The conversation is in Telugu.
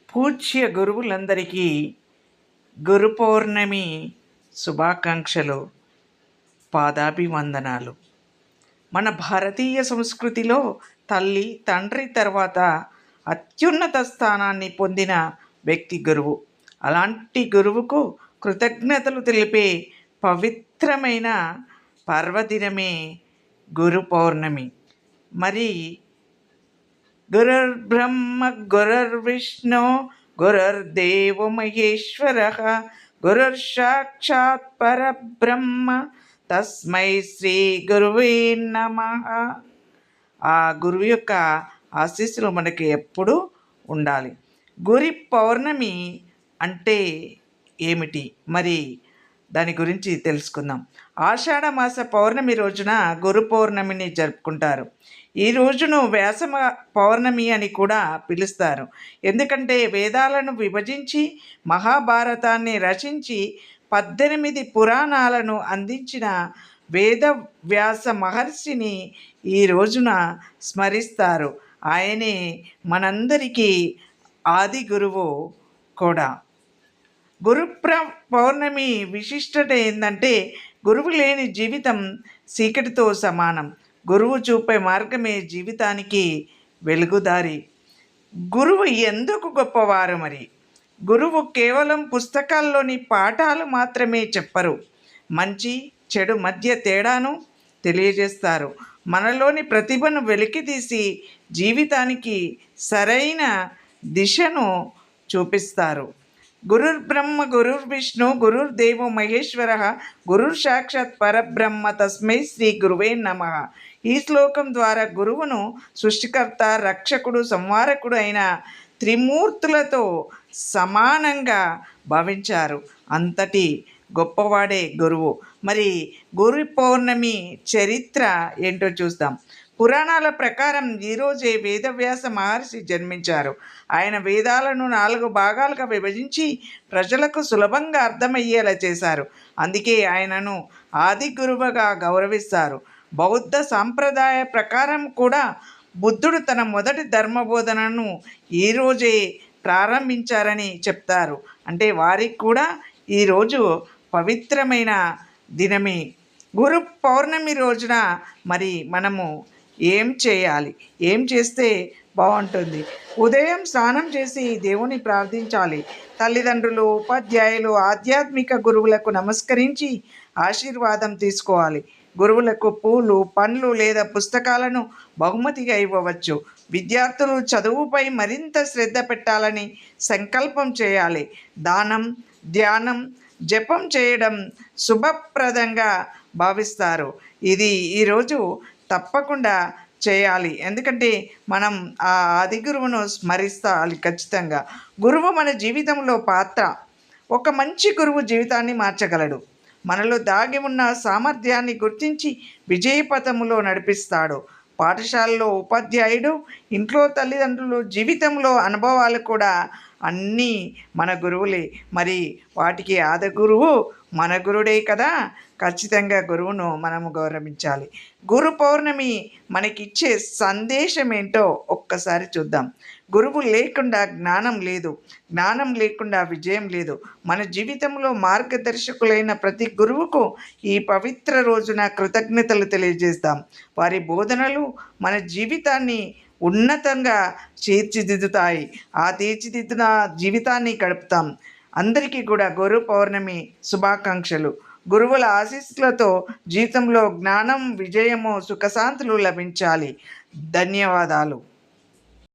పూజ్య గురువులందరికీ గురు పౌర్ణమి శుభాకాంక్షలు, పాదాభివందనాలు. మన భారతీయ సంస్కృతిలో తల్లి తండ్రి తర్వాత అత్యున్నత స్థానాన్ని పొందిన వ్యక్తి గురువు. అలాంటి గురువుకు కృతజ్ఞతలు తెలిపే పవిత్రమైన పర్వదినమే గురు పౌర్ణమి. మరి గురుర్బ్రహ్మ గురుర్విష్ణు గురుర్దేవో మహేశ్వరః గురుర్సాక్షాత్ పరబ్రహ్మ తస్మై శ్రీ గురువే నమః. ఆ గురువు యొక్క ఆశీస్సులు మనకి ఎప్పుడూ ఉండాలి. గురి పౌర్ణమి అంటే ఏమిటి? మరి దాని గురించి తెలుసుకుందాం. ఆషాఢ మాస పౌర్ణమి రోజున గురు పౌర్ణమిని జరుపుకుంటారు. ఈ రోజును వ్యాస పౌర్ణమి అని కూడా పిలుస్తారు. ఎందుకంటే వేదాలను విభజించి మహాభారతాన్ని రచించి 18 పురాణాలను అందించిన వేద వ్యాస మహర్షిని ఈ రోజున స్మరిస్తారు. ఆయనే మనందరికీ ఆది గురువు కూడా. గురు పౌర్ణమి విశిష్టత ఏంటంటే, గురువు లేని జీవితం చీకటితో సమానం. గురువు చూపే మార్గమే జీవితానికి వెలుగుదారి. గురువు ఎందుకు గొప్పవారు? మరి గురువు కేవలం పుస్తకాల్లోని పాఠాలు మాత్రమే చెప్పరు, మంచి చెడు మధ్య తేడాను తెలియజేస్తారు. మనలోని ప్రతిభను వెలికితీసి జీవితానికి సరైన దిశను చూపిస్తారు. గురుర్బ్రహ్మ గురుర్విష్ణు గురుర్దేవో మహేశ్వరః గురుర్ సాక్షాత్ పరబ్రహ్మ తస్మై శ్రీ గురువే నమః. ఈ శ్లోకం ద్వారా గురువును సృష్టికర్త, రక్షకుడు, సంహారకుడు అయిన త్రిమూర్తులతో సమానంగా భావించారు. అంతటి గొప్పవాడే గురువు. మరి గురు పౌర్ణమి చరిత్ర ఏంటో చూద్దాం. పురాణాల ప్రకారం ఈరోజే వేదవ్యాస మహర్షి జన్మించారు. ఆయన వేదాలను 4 భాగాలుగా విభజించి ప్రజలకు సులభంగా అర్థమయ్యేలా చేశారు. అందుకే ఆయనను ఆది గురువుగా గౌరవిస్తారు. బౌద్ధ సాంప్రదాయ ప్రకారం కూడా బుద్ధుడు తన మొదటి ధర్మబోధనను ఈరోజే ప్రారంభించారని చెప్తారు. అంటే వారికి కూడా ఈరోజు పవిత్రమైన దినమే. గురు పౌర్ణమి రోజున మరి మనము ఏం చేయాలి? ఏం చేస్తే బాగుంటుంది? ఉదయం స్నానం చేసి దేవుని ప్రార్థించాలి. తల్లిదండ్రులు, ఉపాధ్యాయులు, ఆధ్యాత్మిక గురువులకు నమస్కరించి ఆశీర్వాదం తీసుకోవాలి. గురువులకు పూలు, పండ్లు లేదా పుస్తకాలను బహుమతిగా ఇవ్వవచ్చు. విద్యార్థులు చదువుపై మరింత శ్రద్ధ పెట్టాలని సంకల్పం చేయాలి. దానం, ధ్యానం, జపం చేయడం శుభప్రదంగా భావిస్తారు. ఇది ఈరోజు తప్పకుండా చేయాలి. ఎందుకంటే మనం ఆ ఆది గురువును స్మరిస్తాలి ఖచ్చితంగా. గురువు మన జీవితంలో పాత్ర. ఒక మంచి గురువు జీవితాన్ని మార్చగలడు. మనలో దాగి ఉన్న సామర్థ్యాన్ని గుర్తించి విజయపథములో నడిపిస్తాడు. పాఠశాలలో ఉపాధ్యాయుడు, ఇంట్లో తల్లిదండ్రులు, జీవితంలో అనుభవాలు కూడా అన్నీ మన గురువులే. మరి వాటికి ఆది గురువు మన గురుడే కదా. ఖచ్చితంగా గురువును మనము గౌరవించాలి. గురు పౌర్ణమి మనకిచ్చే సందేశం ఏంటో ఒక్కసారి చూద్దాం. గురువు లేకుండా జ్ఞానం లేదు, జ్ఞానం లేకుండా విజయం లేదు. మన జీవితంలో మార్గదర్శకులైన ప్రతి గురువుకు ఈ పవిత్ర రోజున కృతజ్ఞతలు తెలియజేస్తాం. వారి బోధనలు మన జీవితాన్ని ఉన్నతంగా తీర్చిదిద్దుతాయి. ఆ తీర్చిదిద్దిన జీవితాన్ని గడుపుతాం. అందరికీ కూడా గురు పౌర్ణమి శుభాకాంక్షలు. గురువుల ఆశీస్సులతో జీవితంలో జ్ఞానం, విజయము, సుఖశాంతులు లభించాలి. ధన్యవాదాలు.